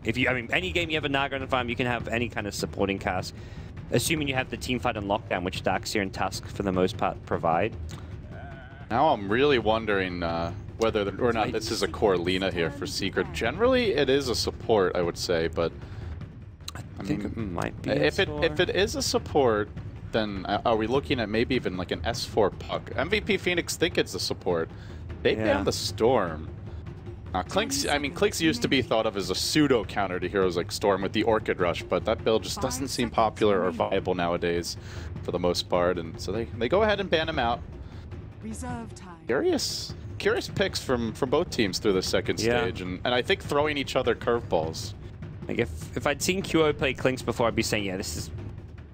If you, I mean, any game you have a Naga on the farm, you can have any kind of supporting cast, assuming you have the team fight on lockdown, which Darkseer and Tusk for the most part provide. Now I'm really wondering whether or not this is a core Lina here for Secret. Generally, it is a support, I would say, but I think it might be. If it is a support, then are we looking at maybe even like an S4 puck? MVP Phoenix think it's a support. They ban the Storm. Clinkz used to be thought of as a pseudo counter to heroes like Storm with the Orchid Rush, but that build just doesn't seem popular or viable nowadays for the most part, and so they go ahead and ban him out. Curious picks from both teams through the second stage, and I think throwing each other curveballs. Like if I'd seen QO play Clinkz before, I'd be saying, yeah, this is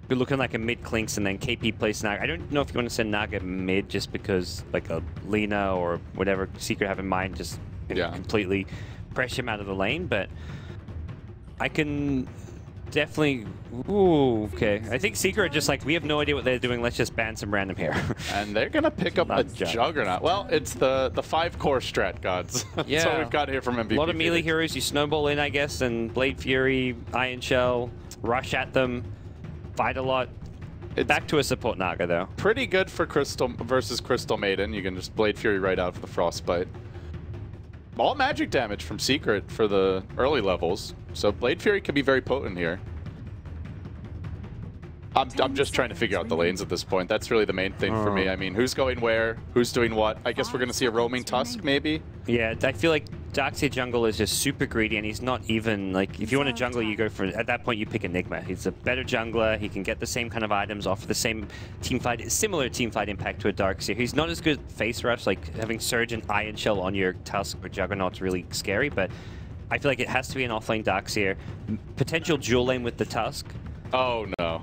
looking like a mid Clinkz, and then KP plays Naga. I don't know if you want to send Naga mid just because like a Lina or whatever Secret have in mind just completely pressure him out of the lane, but I can definitely... Ooh, okay. I think Secret are just like, we have no idea what they're doing, let's just ban some random hero. And they're going to pick up a Juggernaut. Well, it's the 5-core strat gods. That's what we've got here from MVP. A lot of melee heroes you snowball in, I guess, and Blade Fury, Iron Shell, rush at them, fight a lot. It's back to a support Naga, though. Pretty good for Crystal versus Crystal Maiden. You can just Blade Fury right out for the Frostbite. All magic damage from Secret for the early levels, so Blade Fury could be very potent here. I'm just trying to figure out the lanes at this point. That's really the main thing for me. I mean, who's going where? Who's doing what? I guess we're going to see a roaming Tusk, maybe? Yeah, I feel like Darkseer jungle is just super greedy, and he's not even, like, if you want a jungler, you go for, at that point, you pick Enigma. He's a better jungler. He can get the same kind of items off the same team fight, similar team fight impact to a Darkseer. He's not as good face rush, like having Surge and Iron Shell on your Tusk or Juggernaut's really scary, but I feel like it has to be an offlane Darkseer. Potential dual lane with the Tusk. Oh, no.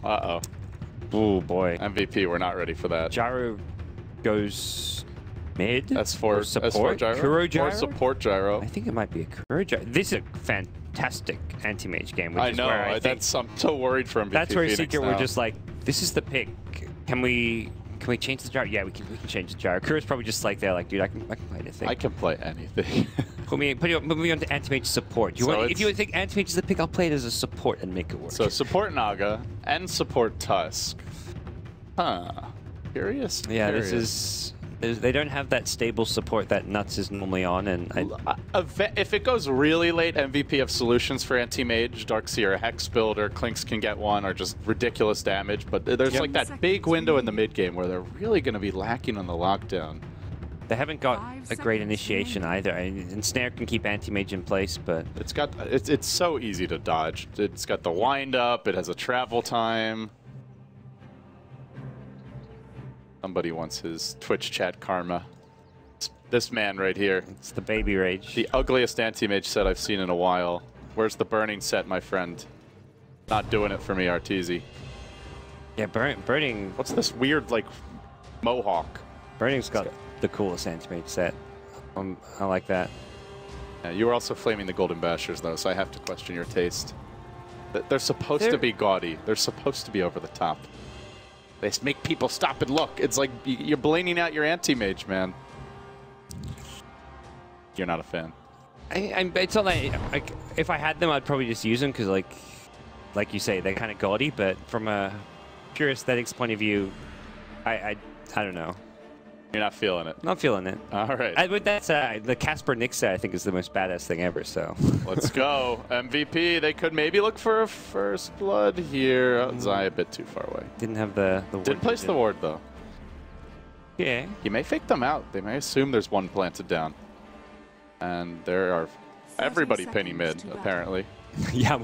Uh-oh. Oh, boy. MVP, we're not ready for that. Gyro goes mid. S4 support. Gyro? Kuro Gyro? Or support Gyro. I think it might be a Kuro Gyro. This is a fantastic anti-mage game. Which I know. I'm so worried for MVP. That's where Phoenix Secret now. were just like, this is the pick. Can we change the Gyro? Yeah, we can change the Gyro. Kuro's probably just like, they're like, dude, I can play anything. I can play anything. Put me on to anti-mage support. If you think anti-mage is the pick, I'll play it as a support and make it work. So support Naga and support Tusk. Huh. Curious? Yeah, Curious. this is... They don't have that stable support that Nuts is normally on, and if it goes really late, MVP have solutions for anti-mage. Darkseer, Hex Builder, Clinkz can get one, or just ridiculous damage. But there's like that big window in the mid game where they're really going to be lacking on the lockdown. They haven't got a great initiation either, and Snare can keep anti-mage in place, but it's so easy to dodge. It's got the wind up. It has a travel time. Somebody wants his Twitch chat karma. It's this man right here. It's the baby rage. The ugliest anti-mage set I've seen in a while. Where's the burning set, my friend? Not doing it for me, Arteezy. Yeah, burning. What's this weird, like, mohawk? Burning's got the coolest anti-mage set. I like that. Yeah, you were also flaming the Golden Bashers, though, so I have to question your taste. They're supposed to be gaudy. They're supposed to be over the top. They make people stop and look. It's like you're blaming out your anti-mage, man. You're not a fan. It's not like if I had them, I'd probably just use them because, like you say, they're kind of gaudy. But from a pure aesthetics point of view, I don't know. You're not feeling it. Not feeling it. All right. But that's the Casper Nyx set, I think, is the most badass thing ever. So let's go. MVP. They could maybe look for a first blood here. Oh, Zai a bit too far away. Didn't have the ward. Didn't place the ward though. Yeah. He may fake them out. They may assume there's one planted down. And there are everybody pinning mid apparently. Yeah.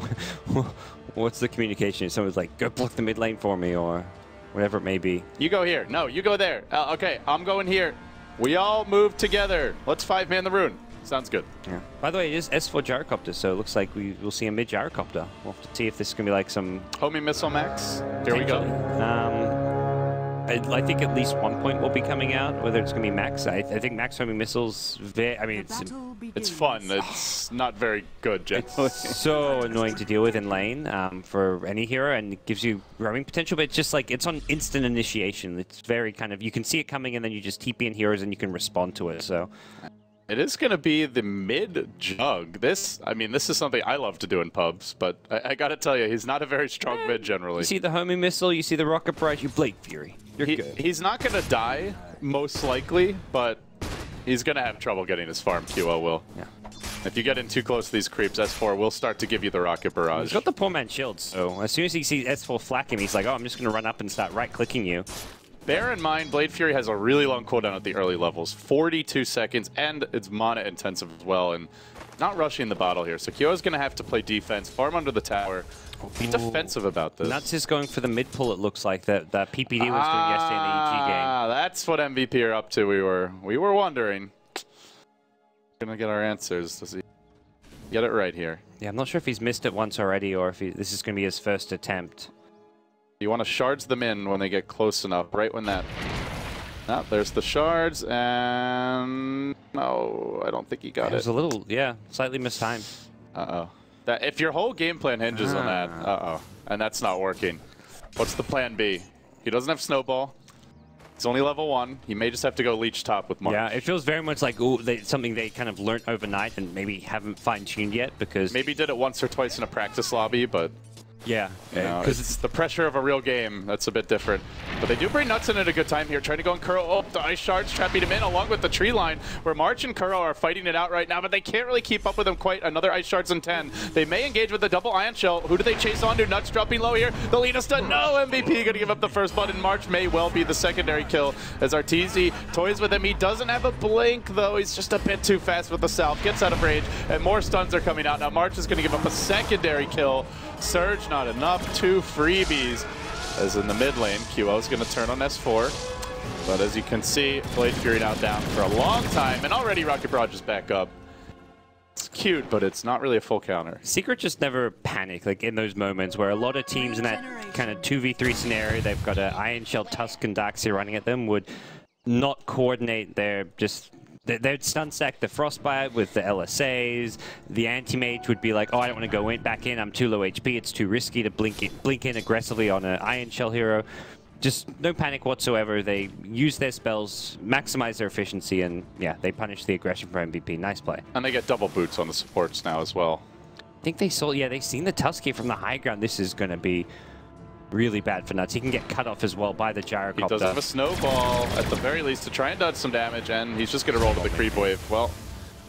What's the communication? Someone's like, go block the mid lane for me, or whatever it may be. You go here. No, you go there. Okay, I'm going here. We all move together. Let's 5-man the rune. Sounds good. Yeah. By the way, it is S4 Gyrocopter, so it looks like we'll see a mid Gyrocopter. We'll have to see if this is going to be like some... Homing missile max. Here we go. I think at least one point will be coming out, whether it's going to be max. I think max homing missiles, I mean, it's fun. It's not very good, generally. It's so annoying to deal with in lane for any hero, and it gives you roaming potential, but it's just like, it's on instant initiation. It's very kind of, you can see it coming, and then you just TP in heroes, and you can respond to it, so... It is going to be the mid jug. This is something I love to do in pubs, but I got to tell you, he's not a very strong mid generally. You see the homing missile, you see the rocket barrage, you Blade Fury. You're good. He's not going to die, most likely, but he's going to have trouble getting his farm. QO will. Yeah. If you get in too close to these creeps, S4 will start to give you the rocket barrage. He's got the poor man shield, so as soon as he sees S4 flack him, he's like, oh, I'm just going to run up and start right-clicking you. Bear in mind, Blade Fury has a really long cooldown at the early levels, 42 seconds, and it's mana intensive as well, and not rushing the bottle here. So Kyo's going to have to play defense, farm under the tower, be defensive about this. Nuts is going for the mid pull, it looks like, that PPD was doing yesterday in the EG game. That's what MVP are up to, we were wondering. We're going to get our answers. Does he get it right here? Yeah, I'm not sure if he's missed it once already or if this is going to be his first attempt. You want to shards them in when they get close enough, right when that... Oh, there's the shards, and... No, I don't think he got it. It was a little, yeah, slightly mistimed. Uh-oh. If your whole game plan hinges on that, and that's not working. What's the plan B? He doesn't have Snowball. It's only level 1. He may just have to go leech top with March. Yeah, it feels very much like something they kind of learnt overnight and maybe haven't fine-tuned yet because... Maybe did it once or twice in a practice lobby, but... Yeah, because it's the pressure of a real game. That's a bit different. But they do bring Nuts in at a good time here, trying to go in Kuro. Oh, the ice shards trapping him in along with the tree line, where March and Kuro are fighting it out right now, but they can't really keep up with him quite. Another ice shards in 10. They may engage with the double ion shell. Who do they chase on to? Nuts dropping low here. The Lina stun. No, MVP gonna give up the first blood, and March may well be the secondary kill as Arteezy toys with him. He doesn't have a blink though. He's just a bit too fast with the South. Gets out of range, and more stuns are coming out. Now March is gonna give up a secondary kill. Surge not enough, 2 freebies. As in the mid lane, QO is going to turn on S4. But as you can see, Blade Fury now down for a long time, and already Rocket Barrage is back up. It's cute, but it's not really a full counter. Secret just never panic, like in those moments where a lot of teams in that kind of 2v3 scenario, they've got an Iron Shell, Tusk, and Darkseer running at them, would not coordinate their just... They'd stun stack the Frostbite with the LSAs. The anti-mage would be like, oh, I don't want to go back in. I'm too low HP. It's too risky to blink in aggressively on an Iron Shell hero. Just no panic whatsoever. They use their spells, maximize their efficiency, and yeah, they punish the aggression for MVP. Nice play. And they get double boots on the supports now as well. I think they saw, yeah, they've seen the Tusk here from the high ground. This is going to be really bad for Nuts. He can get cut off as well by the gyrocopter. He does have a snowball, at the very least, to try and dodge some damage, and he's just going to roll to the creep wave. Well,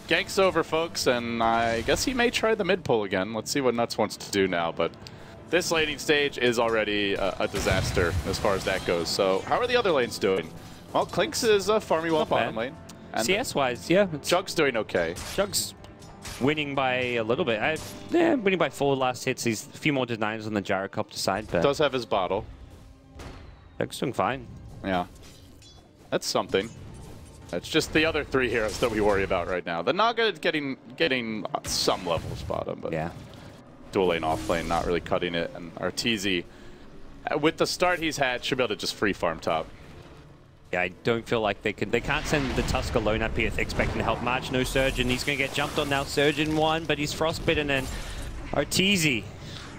gank's over, folks, and I guess he may try the mid pull again. Let's see what Nuts wants to do now, but this laning stage is already a disaster as far as that goes. So how are the other lanes doing? Well, Clinks is farming well bottom lane. And CS-wise, yeah. Jug's doing okay. Jug's winning by a little bit. Yeah, winning by 4 last hits. He's a few more denies on the gyrocopter side, but does have his bottle. Jug's doing fine. Yeah, that's something. It's just the other 3 heroes that we worry about right now. The Naga is getting some levels bottom, but yeah, dual lane off lane not really cutting it. And Arteezy, with the start he's had, should be able to just free farm top. Yeah, I don't feel like they can't send the Tusk alone up here expecting to help March. No Surge, and he's going to get jumped on now. Surge in 1, but he's frostbitten, and Arteezy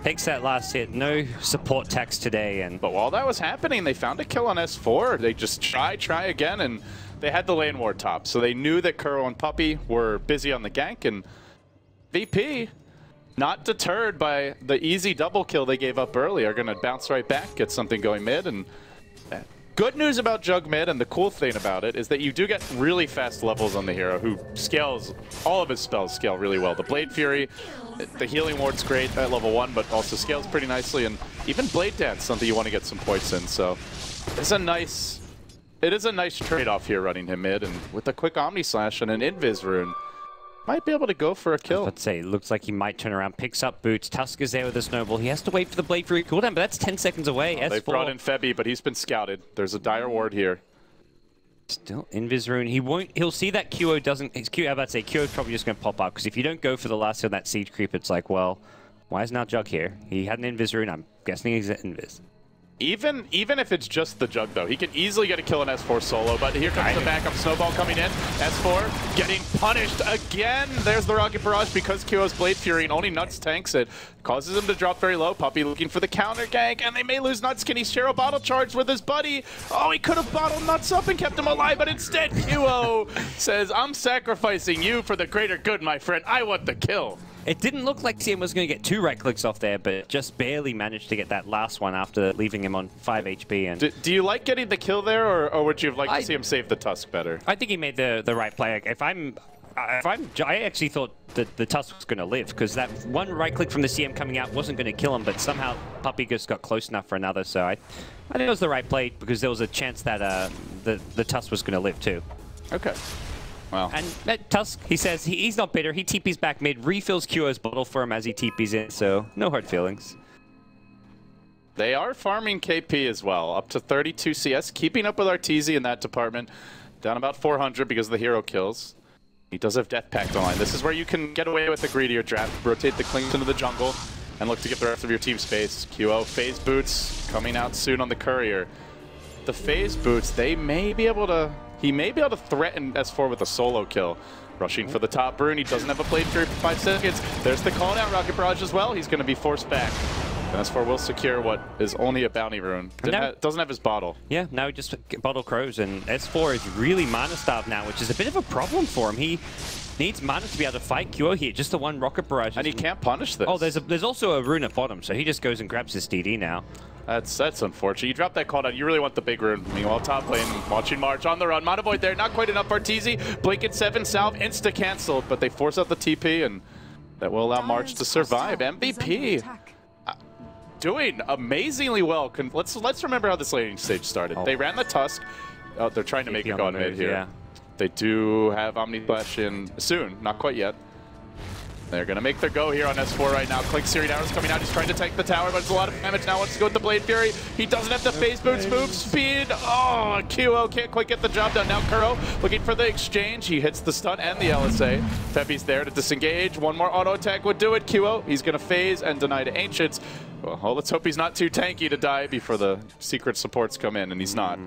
takes that last hit. No support tax today. But while that was happening, they found a kill on S4. They just try again, and they had the lane ward top. So they knew that Kuro and Puppey were busy on the gank, and VP, not deterred by the easy double kill they gave up early, are going to bounce right back, get something going mid, and good news about Jug mid, and the cool thing about it, is that you do get really fast levels on the hero who scales, all of his spells scale really well. The Blade Fury, the healing ward's great at level 1, but also scales pretty nicely, and even Blade Dance, something you want to get some points in, so it is a nice trade-off here running him mid, and with a quick Omni Slash and an Invis rune, might be able to go for a kill. Let's say, it looks like he might turn around, picks up boots. Tusk is there with a snowball. He has to wait for the Blade Fury cooldown, but that's 10 seconds away. They brought in Febby, but he's been scouted. There's a dire ward here. Still Invis rune. He'll see that QO doesn't. I'm about to say QO's probably just going to pop up, because if you don't go for the last on that siege creep, it's like, well, why is now Jug here? He had an Invis rune. I'm guessing he's at Invis. Even if it's just the Jug, though, he can easily get a kill in S4 solo, but here comes the backup snowball coming in. S4 getting punished again. There's the Rocket Barrage because QO's Blade Fury and only Nuts tanks it. Causes him to drop very low. Puppey looking for the counter gank, and they may lose Nuts. Can he share a bottle charge with his buddy? Oh, he could have bottled Nuts up and kept him alive, but instead QO says, I'm sacrificing you for the greater good, my friend. I want the kill. It didn't look like CM was going to get 2 right clicks off there, but just barely managed to get that last one after leaving him on 5 HP. And do you like getting the kill there, or would you have liked to see him save the Tusk better? I think he made the right play. I actually thought that the Tusk was going to live, because that one right click from the CM coming out wasn't going to kill him, but somehow Puppey just got close enough for another. So I think it was the right play, because there was a chance that the Tusk was going to live too. Okay. Wow. And Tusk, he says he's not bitter. He TPs back mid, refills QO's bottle for him as he TPs in, so no hard feelings. They are farming KP as well, up to 32 CS, keeping up with Arteezy in that department. Down about 400 because of the hero kills. He does have Death Pact online. This is where you can get away with a greedier draft, rotate the Clings into the jungle, and look to get the rest of your team space. QO, Phase Boots coming out soon on the Courier. The Phase Boots, he may be able to threaten S4 with a solo kill. Rushing for the top rune. He doesn't have a Blade Fury for 5 seconds. There's the call out Rocket Barrage as well. He's going to be forced back. And S4 will secure what is only a bounty rune. Doesn't have his bottle. Yeah, now he just bottle crows, and S4 is really mana starved now, which is a bit of a problem for him. He needs mana to be able to fight QO here. Just the one Rocket Barrage. And he can't punish this. Oh, there's also a rune at bottom, so he just goes and grabs his DD now. That's unfortunate. You drop that call down, you really want the big rune. Meanwhile, top lane, watching March on the run. Mana Void there, not quite enough for Arteezy. Blink at 7, salve, insta-cancelled, but they force out the TP, and that will allow March to survive. MVP doing amazingly well. Let's remember how this laning stage started. They ran the Tusk. Oh, they're trying to make it go on mid here. Yeah. They do have Omni Flash in soon, not quite yet. They're going to make their go here on S4 right now. Vincere arrows coming out. He's trying to tank the tower, but it's a lot of damage now. Wants to go with the Blade Fury. He doesn't have the Phase Boots move speed. Oh, QO can't quite get the job done. Now Kuro looking for the exchange. He hits the stun and the LSA. Feppy's there to disengage. One more auto attack would do it. QO, he's going to phase and deny to Ancients. Well, let's hope he's not too tanky to die before the secret supports come in, and he's not.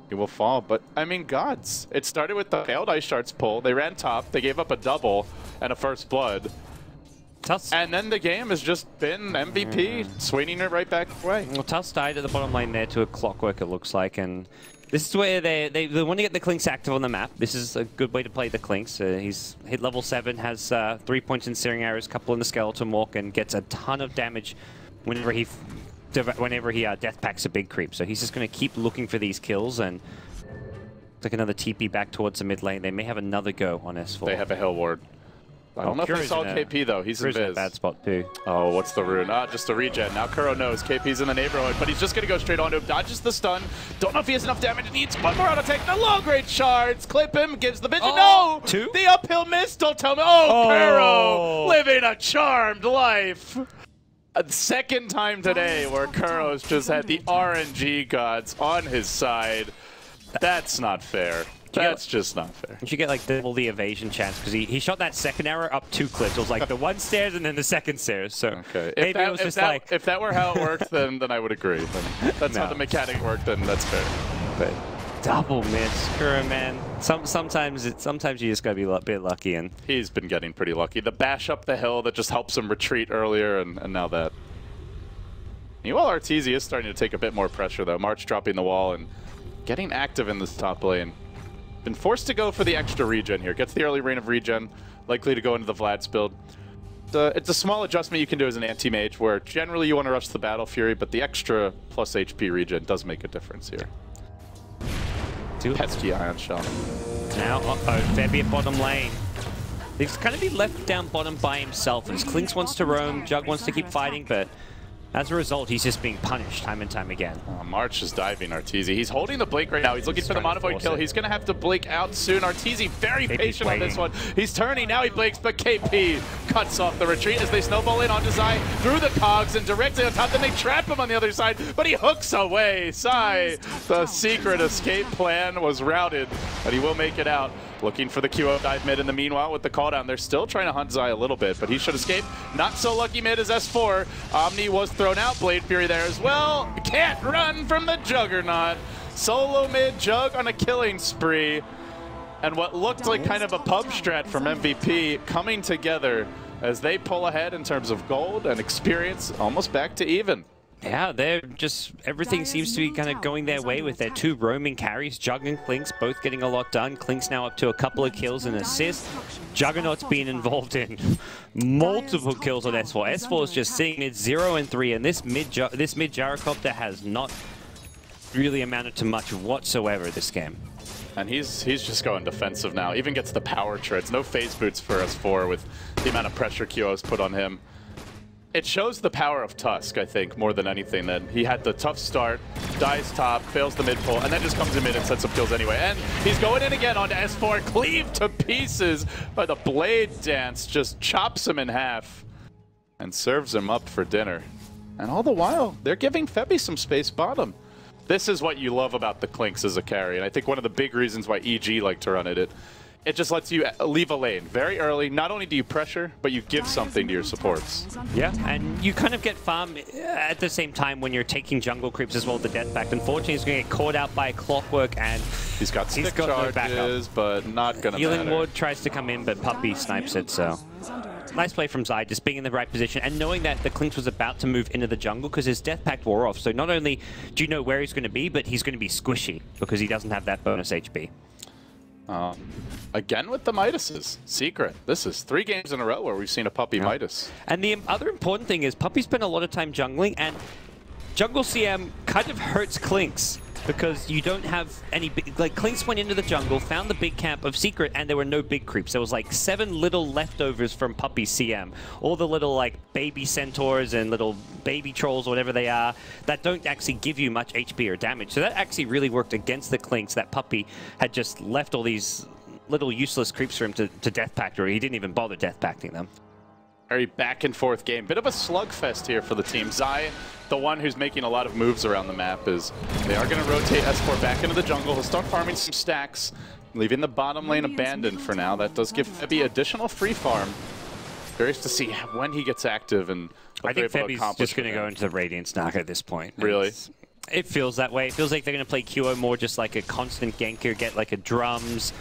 He will fall, but I mean, gods. It started with the failed Ice Shards pull. They ran top. They gave up a double and a first blood. Tusk. And then the game has just been MVP swinging it right back away. Well, Tusk died at the bottom lane there to a clockwork, it looks like, and this is where they want to get the Clinks active on the map. This is a good way to play the Clinks. He's hit level 7, has 3 points in Searing Arrows, couple in the Skeleton Walk, and gets a ton of damage whenever he death packs a big creep. So he's just going to keep looking for these kills, and take another TP back towards the mid lane. They may have another go on S4. They have a Hill Ward. I don't know if they saw KP though. He's in Viz. A bad spot too. Oh, what's the rune? Ah, just a regen. Now Kuro knows KP's in the neighborhood, but he's just going to go straight onto him. Dodges the stun. Don't know if he has enough damage. Needs one more auto attack. The long range shards. Clip him. Gives the vision. Oh, no! 2? The uphill miss. Don't tell me. Oh, Kuro! Living a charmed life. A second time today where Kuro's just had the RNG gods on his side. That's not fair. That's just not fair. You should get like double the evasion chance, because he shot that second arrow up 2 clips. It was like the one stairs and then the second stairs. So okay. maybe it was just like... If that were how it worked, then I would agree. That's how the mechanic worked, then that's fair. But double miss, Kuro, man. Sometimes you just gotta be a bit lucky, and he's been getting pretty lucky. The bash up the hill that just helps him retreat earlier, and now that. Meanwhile, Arteezy is starting to take a bit more pressure though. March dropping the wall and getting active in this top lane. Been forced to go for the extra regen here. Gets the early reign of regen, likely to go into the Vlad's build. It's a small adjustment you can do as an anti-mage, where generally you want to rush the Battle Fury, but the extra plus HP regen does make a difference here. Pesky Ion Shell. Now, Feppy at bottom lane. He's kind of been left down bottom by himself, and his Clinks wants to roam, Jug wants to keep fighting, but as a result, he's just being punished time and time again. March is diving Arteezy. He's holding the Blink right now. He's looking for the Mana Void kill. He's going to have to Blink out soon. Arteezy very patient on this one. He's turning. Now he blinks, but KP cuts off the retreat as they snowball in onto Zai through the cogs and directly on top. Then they trap him on the other side, but he hooks away. Zai, the secret escape plan was routed, but he will make it out. Looking for the QO dive mid in the meanwhile with the call down. They're still trying to hunt Zai a little bit, but he should escape. Not so lucky mid as S4. Omni was thrown out. Blade Fury there as well. Can't run from the Juggernaut. Solo mid Jug on a killing spree. And what looked like kind of a pub strat from MVP coming together as they pull ahead in terms of gold and experience, almost back to even. Yeah, they're just, everything seems to be kind of going their way with their two roaming carries. Jug and Klinks both getting a lot done. Klinks now up to a couple of kills and assists. Juggernaut's been involved in multiple kills on S4. S4 is just sitting mid 0 and 3, and this mid gyrocopter has not really amounted to much whatsoever this game. And he's just going defensive now. Even gets the power treads. No phase boots for S4 with the amount of pressure QO's put on him. It shows the power of Tusk, I think, more than anything. That he had the tough start, dies top, fails the mid pull, and then just comes in mid and sets up kills anyway. And he's going in again onto S4, cleaved to pieces by the blade dance, just chops him in half and serves him up for dinner. And all the while, they're giving Febby some space bottom. This is what you love about the Klinks as a carry, and I think one of the big reasons why EG like to run it just lets you leave a lane very early. Not only do you pressure, but you give something to your supports. Yeah, and you kind of get farm at the same time when you're taking jungle creeps as well, the death pact. Unfortunately, he's going to get caught out by Clockwork, and he's got stick charges, but not going to matter. Healing Ward tries to come in, but Puppey snipes it, so... Nice play from Zai, just being in the right position and knowing that the Klinks was about to move into the jungle because his Death Pact wore off. So not only do you know where he's going to be, but he's going to be squishy because he doesn't have that bonus HP. Again with the Midases. Secret. This is 3 games in a row where we've seen a Puppey Midas. And the other important thing is Puppey spent a lot of time jungling, and jungle CM kind of hurts Klinks because you don't have any big... Like, Klinks went into the jungle, found the big camp of Secret, and there were no big creeps. There was like 7 little leftovers from Puppey CM. All the little, like, baby centaurs and little baby trolls, or whatever they are, that don't actually give you much HP or damage. So that actually really worked against the Klinks, that Puppey had just left all these little useless creeps for him to death pact, or he didn't even bother death pacting them. Very back and forth game. Bit of a slugfest here for the team. Zai, the one who's making a lot of moves around the map, is they are going to rotate S4 back into the jungle. He'll start farming some stacks, leaving the bottom lane abandoned for now. That does give Febby additional free farm. Curious to see when he gets active and I think Febby's just going to go into the Radiance Naga at this point. Really? It feels that way. It feels like they're going to play QO more just like a constant ganker, get like a drums,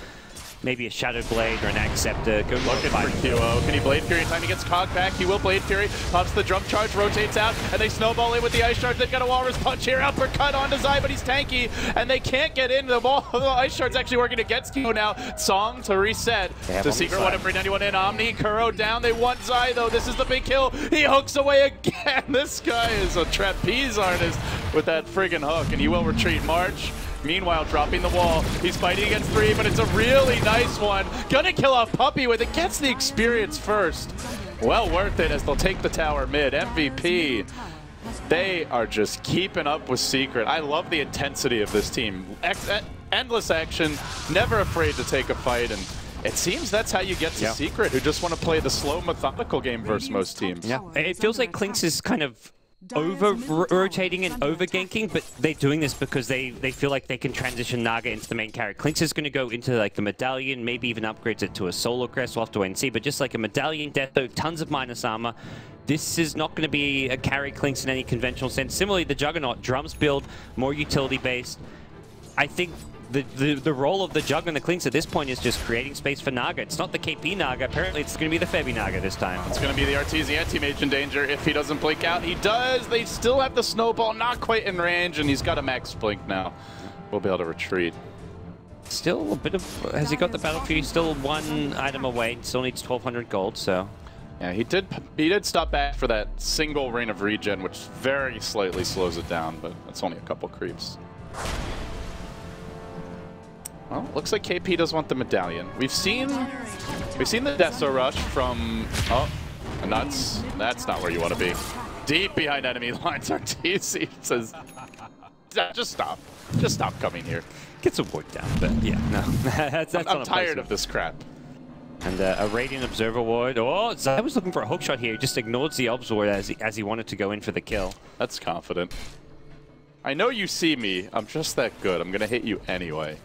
maybe a Shattered Blade or an Axe Scepter. Go looking for QO. Can he Blade Fury in time? He gets Cog back. He will Blade Fury. Pops the Drum Charge, rotates out, and they snowball in with the Ice Charge. They've got a Walrus Punch here. Uppercut onto Zai, but he's tanky, and they can't get in. The Ice Charge's actually working against QO now. Song to reset. The Secret want to bring anyone in. Omni, Kuro down. They want Zai, though. This is the big kill. He hooks away again. This guy is a trapeze artist with that friggin' hook, and he will retreat. March. Meanwhile, dropping the wall. He's fighting against 3, but it's a really nice one. Gonna kill off Puppey with it. Gets the experience first. Well worth it as they'll take the tower mid. MVP. They are just keeping up with Secret. I love the intensity of this team. Endless action, never afraid to take a fight, and it seems that's how you get to Secret, who just want to play the slow, methodical game versus most teams. Yeah, it feels like Klinks is kind of over-rotating and over-ganking, but they're doing this because they feel like they can transition Naga into the main character. Klinks is going to go into like the Medallion, maybe even upgrades it to a Solo Crest. We'll have to wait and see, but just like a Medallion, Death Oak, tons of minus armor. This is not going to be a carry Klinks in any conventional sense. Similarly, the Juggernaut, drums build, more utility-based. I think the role of the Jug and the Klinks at this point is just creating space for Naga. It's not the KP Naga. Apparently, it's going to be the Febby Naga this time. It's going to be the Arteezy anti-mage in danger if he doesn't blink out. He does. They still have the snowball, not quite in range, and he's got a max blink now. We'll be able to retreat. Still a bit of... Has he got the Battle Fury? Still 1 item away. Still needs 1,200 gold, so... Yeah, he did stop back for that single Rain of Regen, which very slightly slows it down, but that's only a couple creeps. Well, looks like KP does want the Medallion. We've seen the Deso Rush from Nuts. That's not where you want to be. Deep behind enemy lines. Arteezy says, just stop. Just stop coming here. Get some work down, but yeah, no. that's I'm tired of this crap. And a Radiant Observer Ward. Oh, Zai was looking for a hook shot here. He just ignores the Obs Ward as he wanted to go in for the kill. That's confident. I know you see me. I'm just that good. I'm going to hit you anyway.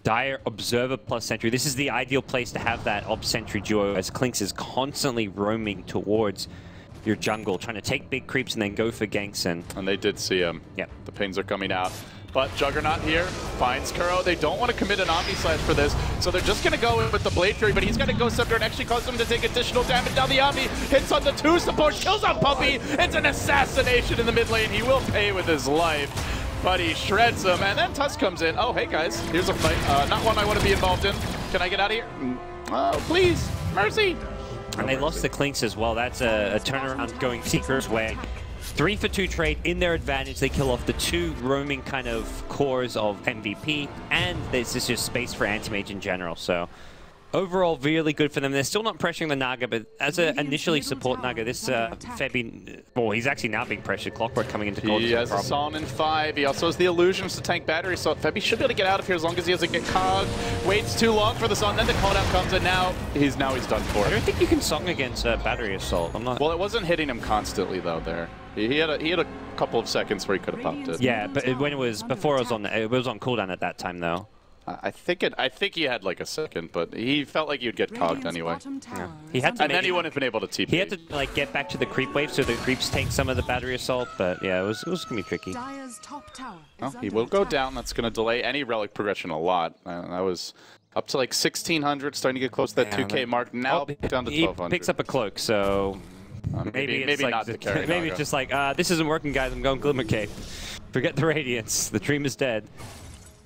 Dire Observer plus Sentry. This is the ideal place to have that Ob Sentry duo as Clinkz is constantly roaming towards your jungle, trying to take big creeps and then go for ganks. And they did see him. Yep. The pings are coming out. But Juggernaut here finds Kuro. They don't want to commit an Omni Slash for this, so they're just going to go in with the Blade Fury, but he's got to go Scepter and actually cause him to take additional damage. Down the Omni, hits on the 2 support, kills on Puppey. It's an assassination in the mid lane. He will pay with his life, but he shreds him. And then Tusk comes in. Oh, hey guys, here's a fight. Not one I want to be involved in. Can I get out of here? Oh, please, mercy. And they lost the Clinkz as well. That's a turnaround going Seeker's way. 3 for 2 trade in their advantage. They kill off the 2 roaming kind of cores of MVP, and this is just space for Anti-Mage in general. So overall, really good for them. They're still not pressuring the Naga, but as a initially support Naga, this Febby, well, he's actually now being pressured. Clockwork coming into gold. He has a Son in 5. He also has the illusions to tank battery, so Febby should be able to get out of here as long as he doesn't get cogged. Waits too long for the Son, then the cooldown comes, and now he's done for. I don't think you can song against battery assault. I'm not. Well, it wasn't hitting him constantly though. There, he had a couple of seconds where he could have popped it. Yeah, but when it was before it was on cooldown at that time though. I think he had like a second, but he felt like you'd get cogged anyway. Yeah. He had to, and then he wouldn't have been able to TP. He had to like get back to the creep wave so the creeps take some of the battery assault, but yeah, it was gonna be tricky. Oh, he will go down. That's gonna delay any relic progression a lot. That was up to like 1600, starting to get close to that 2K mark. Now down to 1200. He picks up a cloak, so maybe like not the carry. Maybe it's just like this isn't working, guys. I'm going Glimmer Cape. Forget the Radiance. The dream is dead.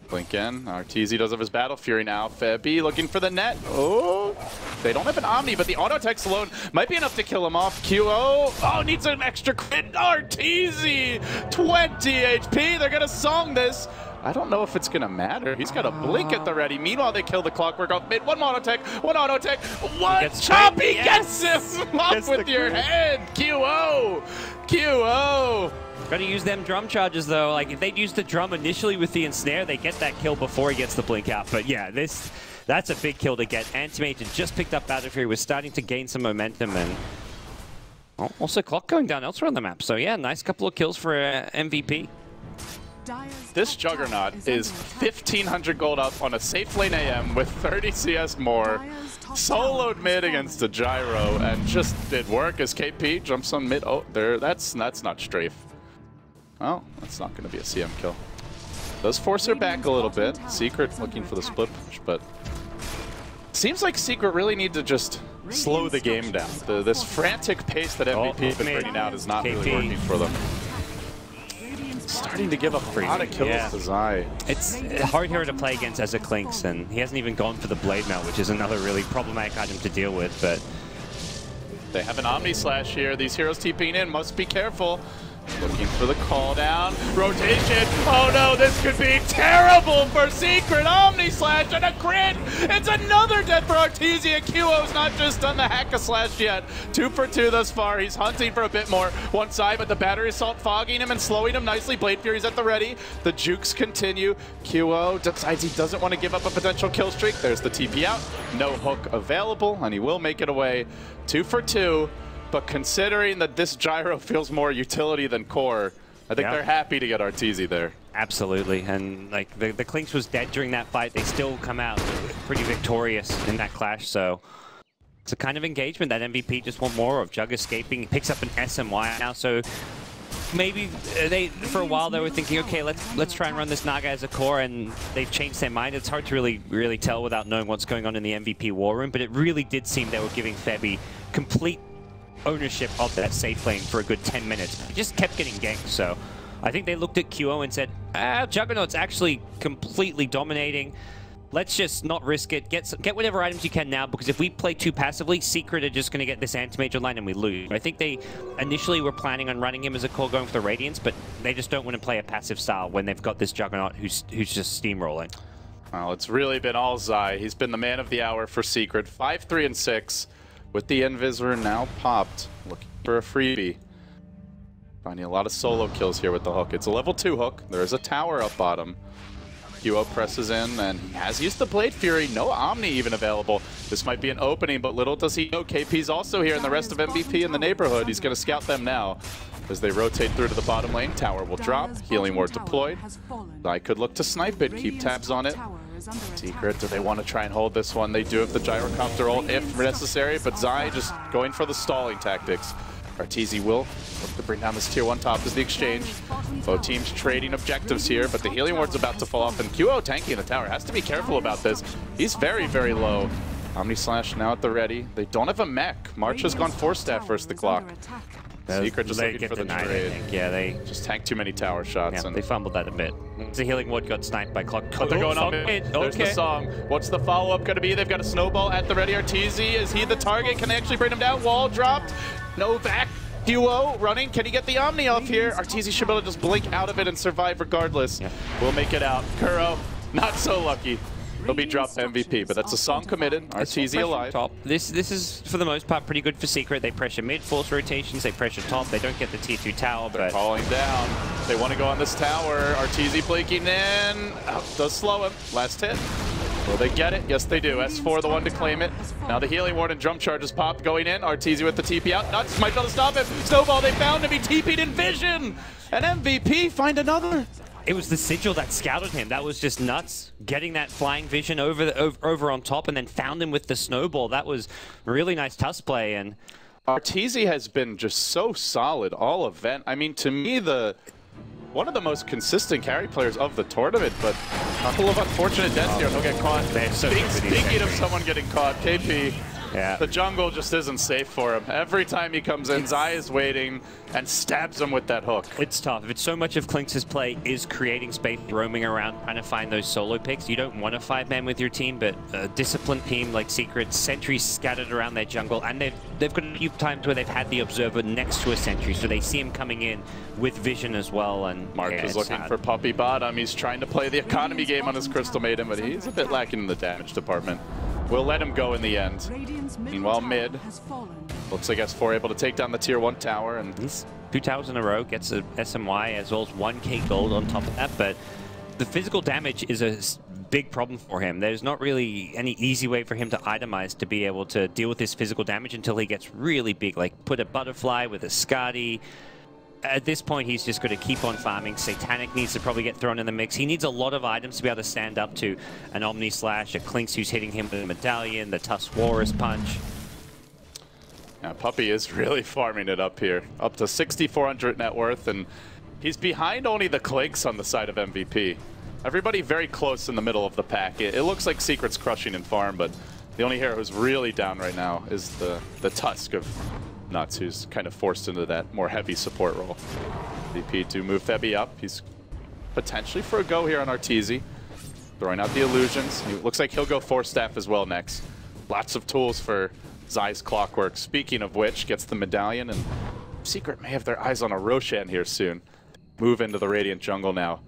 Blink in. Arteezy does have his Battle Fury now. Febby looking for the net. Oh, they don't have an Omni, but the auto text alone might be enough to kill him off. QO. Oh, needs an extra crit. Arteezy, 20 HP. They're gonna song this. I don't know if it's gonna matter. He's got a blink at the ready. Meanwhile, they kill the Clockwork off mid. One auto tech. What? Choppy gets him off with your head. QO. QO. Got to use them drum charges though. Like if they'd used the drum initially with the ensnare, they get that kill before he gets the blink out. But yeah, that's a big kill to get. Anti-Mage had just picked up Battle Fury, was starting to gain some momentum, and also clock going down elsewhere on the map. So yeah, nice couple of kills for MVP. This Juggernaut is 1,500 gold up on a safe lane AM with 30 CS more. Soloed mid against a Gyro and just did work as KP jumps on mid. Oh, there. That's not strafe. Oh, that's not going to be a CM kill. Does force her back a little bit. Secret looking for the split push, but seems like Secret really need to just slow the game down. This frantic pace that MVP has been bringing out is not really working for them. Starting to give up a lot of kills to Zai. It's hard here to play against as a Clinkz, and he hasn't even gone for the Blade Mail, which is another really problematic item to deal with, but they have an Omni Slash here. These heroes TPing in, must be careful. Looking for the call down. Rotation. Oh no, this could be terrible for Secret. Omni Slash and a crit. It's another death for Arteezy. QO's not just done the hack-a-slash yet. 2 for 2 thus far. He's hunting for a bit more. One side, but the battery assault fogging him and slowing him nicely. Blade Fury's at the ready. The jukes continue. QO decides he doesn't want to give up a potential kill streak. There's the TP out. No hook available, and he will make it away. 2 for 2. But considering that this Gyro feels more utility than core, I think they're happy to get Arteezy there. Absolutely, and like the Clinkz was dead during that fight, they still come out pretty victorious in that clash, so it's a kind of engagement that MVP just want more of. Jug escaping, he picks up an SMY now, so maybe for a while they were thinking, okay, let's try and run this Naga as a core, and they've changed their mind. It's hard to really tell without knowing what's going on in the MVP war room, but it really did seem they were giving Febby complete ownership of that safe lane for a good 10 minutes. He just kept getting ganked, so I think they looked at QO and said, Juggernaut's actually completely dominating. Let's just not risk it. Get whatever items you can now, because if we play too passively, Secret are just going to get this anti-major line and we lose. I think they initially were planning on running him as a core going for the Radiance, but they just don't want to play a passive style when they've got this Juggernaut who's just steamrolling. Well, it's really been all Zai. He's been the man of the hour for Secret. 5-3 and 6. With the Invisor now popped, looking for a freebie. Finding a lot of solo kills here with the hook. It's a level 2 hook. There's a tower up bottom. QO presses in, and he has used the Blade Fury. No Omni even available. This might be an opening, but little does he know KP's also here, and the rest of MVP in the neighborhood. He's going to scout them now as they rotate through to the bottom lane. Tower will drop. Healing Ward deployed. I could look to snipe it, keep tabs on it. Secret, do they want to try and hold this one? They do have the gyrocopter ult if necessary, but Zai just going for the stalling tactics. Arteezy will look to bring down this tier 1 top as the exchange. Both teams trading objectives here, but the healing ward's about to fall off, and QO tanking the tower. Has to be careful about this. He's very, very low. Omni Slash now at the ready. They don't have a mech. March has gone 4-staff versus the clock. Secret just looking for the trade. Yeah, they just tanked too many tower shots. Yeah, and they fumbled that a bit. The healing ward got sniped by Clock. But they're going on mid. There's the song. What's the follow-up going to be? They've got a snowball at the ready. Arteezy, is he the target? Can they actually bring him down? Wall dropped. No back. QO running. Can he get the Omni off here? Arteezy should be able to just blink out of it and survive regardless. Yeah. We'll make it out. Kuro, not so lucky. He'll be dropped MVP, but that's a song committed. Arteezy alive. Top. This is, for the most part, pretty good for Secret. They pressure mid, force rotations, they pressure top. They don't get the tier 2 tower, they're calling down. They want to go on this tower. Arteezy blinking in. Oh, does slow him. Last hit. Will they get it? Yes, they do. S4 the one to claim it. Now the healing ward and jump charges pop going in. Arteezy with the TP out. Nuts might be able to stop him. Snowball, they found him. He TP'd in vision. And MVP find another. It was the Sigil that scouted him. That was just nuts. Getting that flying vision over on top and then found him with the snowball. That was really nice tusk play. And Arteezy has been just so solid all event. I mean, to me, one of the most consistent carry players of the tournament, but a couple of unfortunate deaths here. He'll get caught. Speaking of someone getting caught, KP, yeah. The jungle just isn't safe for him. Every time he comes in, Zai is waiting and stabs him with that hook. It's tough. If it's so much of Clinx's play is creating space, roaming around, trying to find those solo picks. You don't want a 5-man with your team, but a disciplined team like Secret, sentries scattered around their jungle, and they've got a few times where they've had the observer next to a sentry, so they see him coming in with vision as well. And Mark is looking for Puppy bottom. He's trying to play the economy game on his Crystal Maiden, but he's a bit lacking in the damage department. We'll let him go in the end. Meanwhile, mid, looks like S4 able to take down the tier 1 tower. And he's 2 towers in a row, gets a SMY as well as 1k gold on top of that. But the physical damage is a big problem for him. There's not really any easy way for him to itemize to be able to deal with this physical damage until he gets really big. Like put a butterfly with a Skadi. At this point, he's just got to keep on farming. Satanic needs to probably get thrown in the mix. He needs a lot of items to be able to stand up to an Omni Slash, a Clinx who's hitting him with a Medallion, the Tusk Walrus Punch. Yeah, Puppy is really farming it up here. Up to 6,400 net worth, and he's behind only the Clinx on the side of MVP. Everybody very close in the middle of the pack. It looks like Secret's crushing in farm, but the only hero who's really down right now is the Tusk of Nuts, who's kind of forced into that more heavy support role. VP to move Febby up. He's potentially for a go here on Arteezy. Throwing out the illusions. He looks like he'll go 4-staff as well next. Lots of tools for Zai's Clockwork. Speaking of which, gets the Medallion, and Secret may have their eyes on a Roshan here soon. Move into the Radiant jungle now.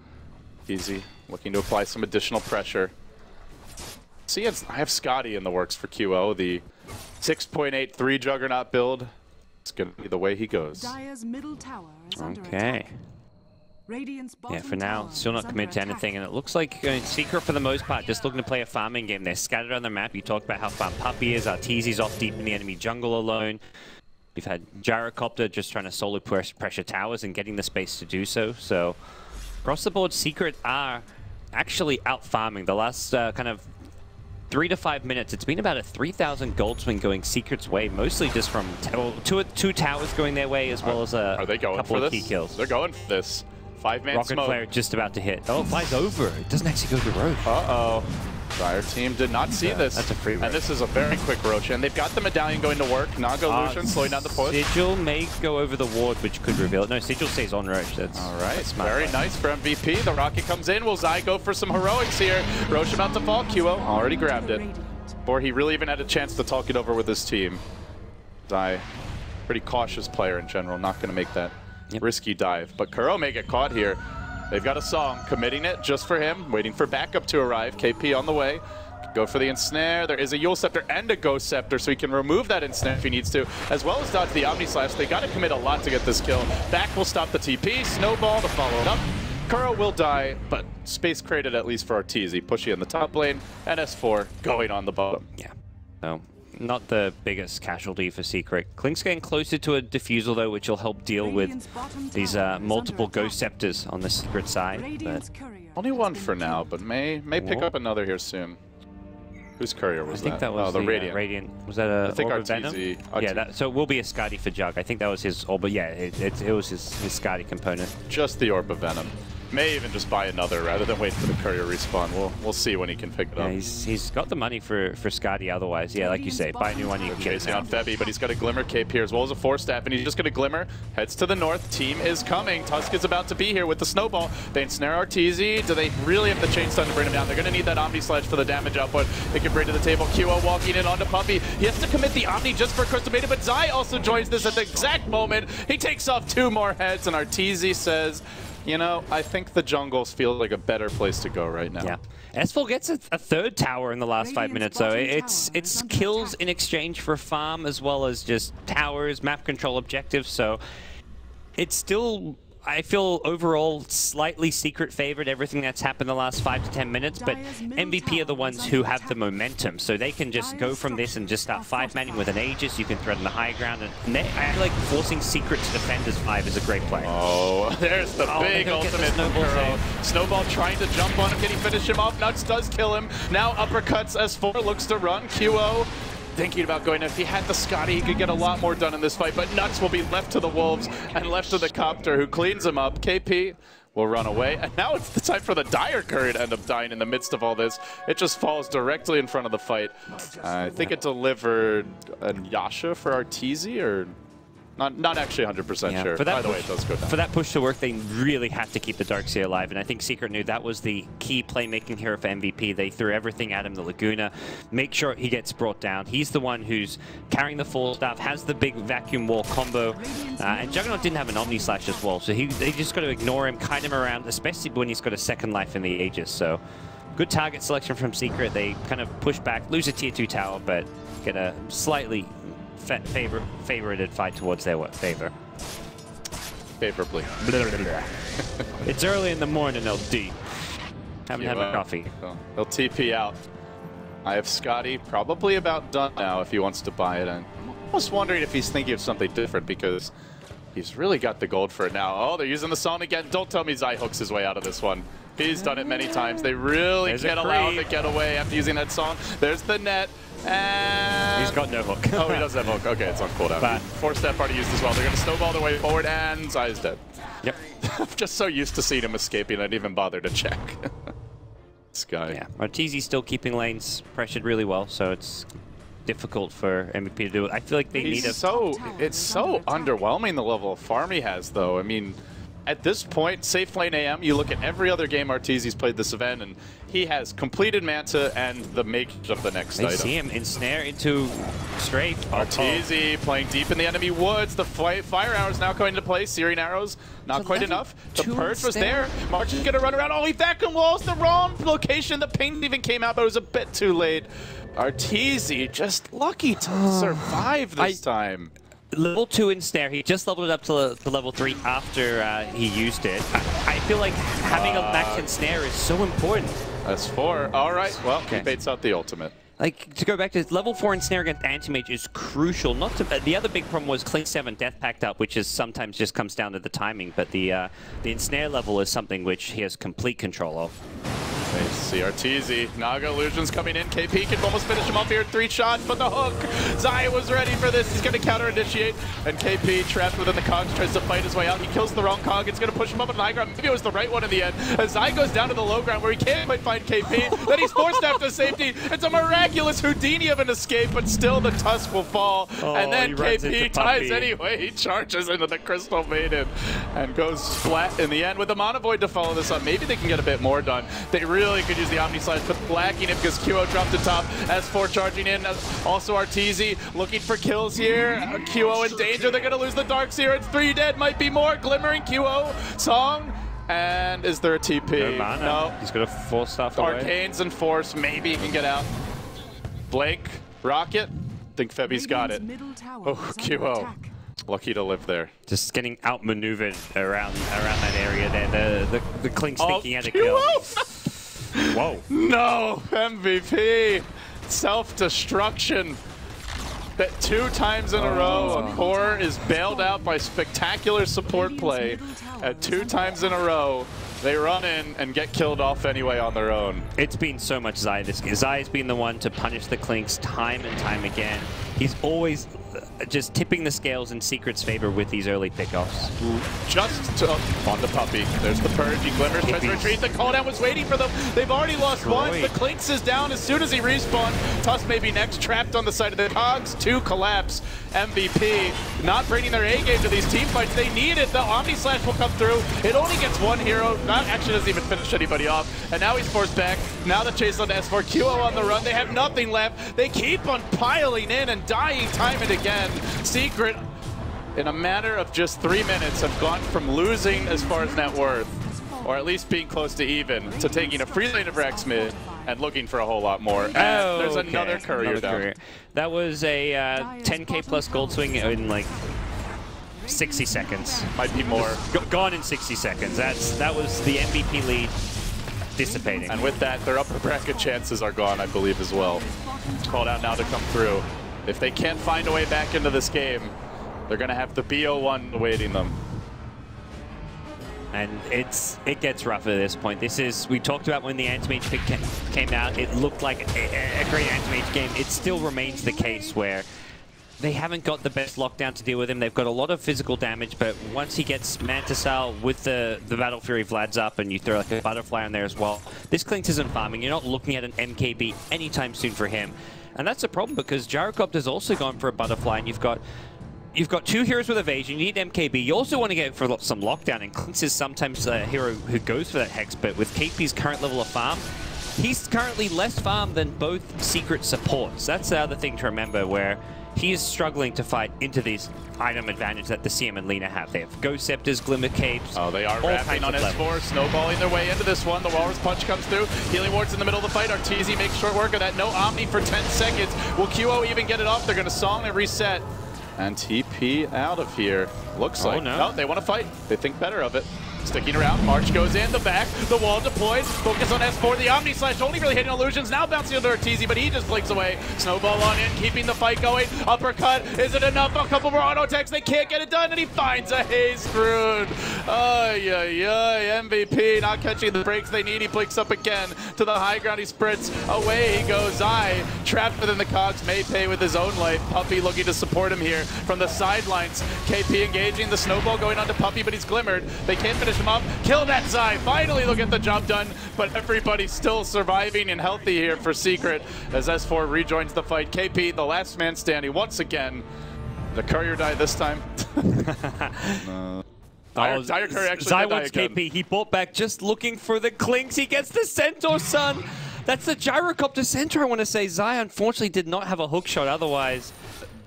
Easy, looking to apply some additional pressure. See, I have Skadi in the works for QO, the 6.83 Juggernaut build. It's going to be the way he goes. Okay. Yeah, for now, still not committed to anything, and it looks like Secret, for the most part, just looking to play a farming game. They're scattered on the map. You talked about how far Puppy is. Arteezy's off deep in the enemy jungle alone. We've had Gyrocopter just trying to solo pressure towers and getting the space to do so. So, across the board, Secret are actually out farming. The last kind of 3 to 5 minutes, it's been about a 3,000 gold swing going Secret's way, mostly just from two towers going their way, as well as a couple of key kills. They're going for this. 5-man Rocket smoke. Flare just about to hit. Oh, it flies over. It doesn't actually go to Roche. Uh-oh. Fire team did not see this. That's a free Roche. And this is a very quick Roche. And they've got the Medallion going to work. Naga Lucian slowing down the push. Sigil may go over the ward, which could reveal it. No, Sigil stays on Roche. That's all right. That's very nice for MVP. The rocket comes in. Will Zai go for some heroics here? Roche about to fall. QO already grabbed it. Before he really even had a chance to talk it over with his team. Zai, pretty cautious player in general. Not going to make that risky dive. But Kuro may get caught here. They've got a song, committing it just for him, waiting for backup to arrive. KP on the way. Go for the ensnare. There is a Yule Scepter and a Ghost Scepter, so he can remove that ensnare if he needs to, as well as dodge the Omni Slash. They got to commit a lot to get this kill. Back will stop the TP. Snowball to follow it up. Kuro will die, but space created at least for Arteezy, pushing in the top lane, and S4 going on the bottom. Yeah. So, not the biggest casualty for Secret. Klink's getting closer to a diffusal though, which will help deal with these multiple Ghost Scepters on the Secret side. But only one for now, but may pick up another here soon. Whose courier was that? I think that was the Radiant. Radiant. Was that a I think Orb of Venom? Yeah, so it will be a Skadi for Jug. I think that was his Orb, but yeah, it was his Skadi component. Just the Orb of Venom. May even just buy another rather than wait for the courier respawn. We'll see when he can pick it up. Yeah, he's got the money for Skadi otherwise. Yeah, like you say, buy a new one, you can get it chasing on Febby, but he's got a Glimmer cape here as well as a 4-staff, and he's just going to Glimmer. Heads to the north. Team is coming. Tusk is about to be here with the Snowball. They ensnare Arteezy. Do they really have the Chain Stun to bring him down? They're going to need that Omni Sledge for the damage output they can bring to the table. QO walking in onto Puppey. He has to commit the Omni just for Crystal Maiden, but Zai also joins this at the exact moment. He takes off 2 more heads, and Arteezy says, you know, I think the jungles feel like a better place to go right now. Yeah. S4 gets a 3rd tower in the last 5 minutes, though. It's kills in exchange for farm as well as just towers, map control objectives, so it's still, I feel, overall slightly Secret favored everything that's happened the last 5 to 10 minutes, but MVP are the ones who have the momentum, so they can just go from this and just start 5-manning with an Aegis. You can threaten the high ground, and I feel like forcing Secret to defend as 5 is a great play. Oh, there's the big ultimate Snowball. Snowball trying to jump on him. Can he finish him off? Nuts does kill him. Now uppercuts. S4 looks to run. QO thinking about going. If he had the Skadi, he could get a lot more done in this fight, but Nuts will be left to the Wolves and left to the Copter, who cleans him up. KP will run away, and now it's the time for the Dire Courier to end up dying in the midst of all this. It just falls directly in front of the fight. I think it delivered a Yasha for Arteezy, or not actually 100% sure. By the way, it does go down. For that push to work, they really have to keep the Darkseer alive, and I think Secret knew that was the key playmaking hero for MVP. They threw everything at him, the Laguna, make sure he gets brought down. He's the one who's carrying the full staff, has the big vacuum wall combo, and Juggernaut didn't have an Omni Slash as well, so they just got to ignore him, kite him around, especially when he's got a 2nd life in the Aegis. So good target selection from Secret. They kind of push back, lose a tier 2 tower, but get a slightly favorited fight towards their favor. Favorably. It's early in the morning, LD. Haven't had my coffee. He'll TP out. I have Skadi probably about done now if he wants to buy it. And I'm almost wondering if he's thinking of something different because he's really got the gold for it now. Oh, they're using the song again. Don't tell me Zai hooks his way out of this one. He's done it many times. They really can't allow him to get away after using that song. There's the net. And he's got no hook. Oh, he does have hook. Okay, it's on cooldown. 4-step already used as well. They're going to snowball their way forward, and Zai's dead. Yep. I'm just so used to seeing him escaping, I didn't even bother to check. This guy. Yeah, Arteezy's still keeping lanes pressured really well, so it's difficult for MVP to do it. I feel like they need a... It's so underwhelming the level of farm he has, though. I mean, at this point, safe lane AM, you look at every other game Arteezy's played this event, and he has completed Manta and the make of the next item. See him ensnare into Strafe. Arteezy playing deep in the enemy woods. The fire arrows now coming into play. Searing arrows, not quite enough. The purge was there. March is going to run around. Oh, he vacuum walls the wrong location. The ping even came out, but it was a bit too late. Arteezy just lucky to survive this time. Level 2 ensnare, he just leveled it up to level 3 after he used it. I feel like having a max ensnare is so important. That's 4. All right, well, he baits out the ultimate. Like, to go back to level 4 ensnare against Anti-Mage is crucial. Not to, the other big problem was Klink 7 Death Pact up, which is sometimes just comes down to the timing, but the ensnare level is something which he has complete control of. They see Arteezy. Naga Illusion's coming in. KP can almost finish him off here. 3 shots, but the hook. Zai was ready for this. He's going to counter-initiate. And KP, trapped within the cogs, tries to fight his way out. He kills the wrong cog. It's going to push him up on the high ground. Maybe it was the right one in the end. As Zai goes down to the low ground where he can't quite find KP. Then he's forced after safety. It's a miraculous Houdini of an escape, but still the Tusk will fall. And then KP dies anyway. He charges into the Crystal Maiden and goes flat in the end with the Mana Void to follow this up. Maybe they can get a bit more done. They really could use the Omni Slash, but blacking it because QO dropped the top. S4 charging in. Also Arteezy looking for kills here. QO in danger. They're going to lose the Darkseer. It's 3 dead. Might be more. Glimmering QO. Song. And is there a TP? No. He's going to full stuff away. Arcanes and Force. Maybe he can get out. Blake. Rocket. I think Febby's got it. Oh, QO. Lucky to live there. Just getting outmaneuvered around that area there. The Klink's thinking at a kill. Whoa. No, MVP. Self-destruction. That 2 times in a row, a core is bailed out by spectacular support play. At 2 times in a row, they run in and get killed off anyway on their own. It's been so much Zai. Zai's been the one to punish the Klinks time and time again. He's always just tipping the scales in Secret's favor with these early pickoffs. Just on the Puppy. There's the Purge. He glimmers, tries to retreat. The cooldown was waiting for them. They've already lost one. The Klinks is down as soon as he respawned. Tusk may be next, trapped on the side of the Cogs. 2 collapse. MVP not bringing their A game to these team fights. They need it. The Omni Slash will come through. It only gets 1 hero. Actually doesn't even finish anybody off. And now he's forced back. Now the chase on S4. QO on the run. They have nothing left. They keep on piling in and dying time and again. Secret, in a matter of just 3 minutes, have gone from losing as far as net worth, or at least being close to even, to taking a free lane of Rex mid and looking for a whole lot more. And there's another courier down. That was a 10k plus gold swing in like 60 seconds. Might be more. Gone in 60 seconds. That was the MVP lead dissipating. And with that, their upper bracket chances are gone, I believe, as well. Called out now to come through. If they can't find a way back into this game, they're going to have the BO1 awaiting them. And it gets rough at this point. We talked about when the Anti-Mage pick came out, it looked like a great Anti-Mage game. It still remains the case where they haven't got the best lockdown to deal with him. They've got a lot of physical damage, but once he gets Mantisal with the Battle Fury Vlad's up and you throw like a Butterfly on there as well, this Klinks isn't farming. You're not looking at an MKB anytime soon for him. And that's a problem because Gyrocopter's also gone for a Butterfly, and you've got 2 heroes with evasion. You need MKB. You also want to get for some lockdown, and Klinks is sometimes a hero who goes for that Hex, but with KP's current level of farm, he's currently less farm than both Secret supports. That's the other thing to remember, where he is struggling to fight into these item advantage that the CM and Lina have. They have Ghost Scepters, Glimmer Capes. Oh, they are wrapping on S4, snowballing their way into this one. The Walrus Punch comes through. Healing Ward's in the middle of the fight. Arteezy makes short work of that. No Omni for 10 seconds. Will QO even get it off? They're going to Song and reset. And TP out of here. Looks like. No, they want to fight. They think better of it. Sticking around, March goes in, the back, the wall deployed, focus on S4, the Omni Slash only really hitting illusions, now bouncing under Arteezy, but he just blinks away. Snowball on in, keeping the fight going, uppercut, is it enough? A couple more auto attacks, they can't get it done, and he finds a Haze Rune. MVP not catching the breaks they need, he blinks up again to the high ground, he sprints, away he goes, Zai, trapped within the cogs, may pay with his own life, Puppy looking to support him here from the sidelines, KP engaging, the snowball going onto Puppy, but he's glimmered, they can't finish him up, kill that Zai, finally they'll get the job done, but everybody's still surviving and healthy here for Secret as S4 rejoins the fight. KP, the last man standing once again. The courier died this time. Dire Courier actually Zai wants KP, he bought back just looking for the Klinks, he gets the Centaur Sun. That's the Gyrocopter Centaur, I want to say. Zai unfortunately did not have a hook shot otherwise.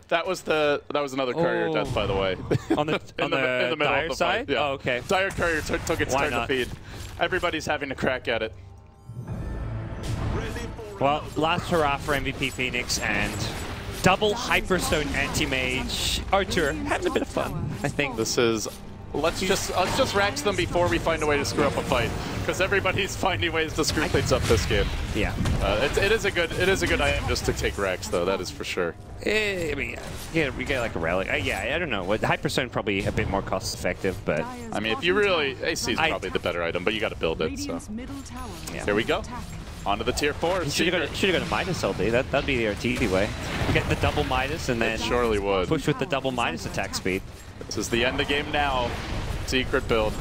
That was another courier death, by the way. On the in the middle of the side? Yeah. Oh, okay. Dire Courier took its turn to feed. Everybody's having a crack at it. Well, last hurrah for MVP Phoenix and double Hyperstone Anti-Mage. Artur having a bit of fun, I think. This is let's just Rax them before we find a way to screw up a fight, because everybody's finding ways to screw things up this game. Yeah. It is a good item just to take Rax though. That is for sure. I mean, yeah, we get like a relic. Yeah, I don't know. Hyperstone probably a bit more cost effective, but I mean, if you really AC is probably the better item, but you got to build it. So yeah. Here we go. Onto the tier 4. Should have got a Midas LD. That'd be the Arteezy way. Get the double Midas and then surely would push with the double Midas attack speed. This is the end of the game now. Secret build.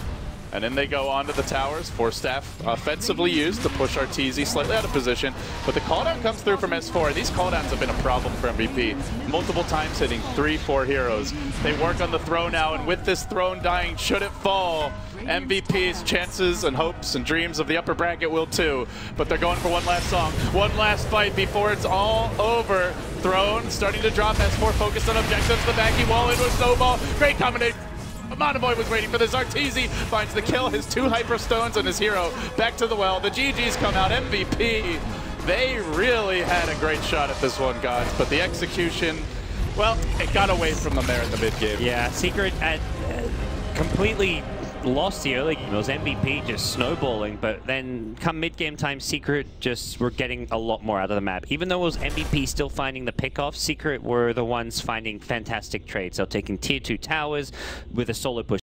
And then they go onto the towers. Force Staff offensively used to push Arteezy slightly out of position. But the cooldown comes through from S4. And these cooldowns have been a problem for MVP. Multiple times hitting 3-4 heroes. They work on the throne now. And with this throne dying, should it fall, MVP's chances and hopes and dreams of the upper bracket will too. But they're going for one last song. One last fight before it's all over. Throne starting to drop. S4 focused on objectives. The backing wall into a snowball. Great combination. Monoboy was waiting for this. Arteezy finds the kill, his 2 Hyperstones and his hero back to the well. The GGs come out. MVP, they really had a great shot at this one, guys, but the execution Well, it got away from them there in the mid game. Yeah, Secret at completely lost the early game. It was MVP just snowballing, but then come mid-game time, Secret just were getting a lot more out of the map. Even though it was MVP still finding the pickoff, Secret were the ones finding fantastic trades. They were taking tier 2 towers with a solo push.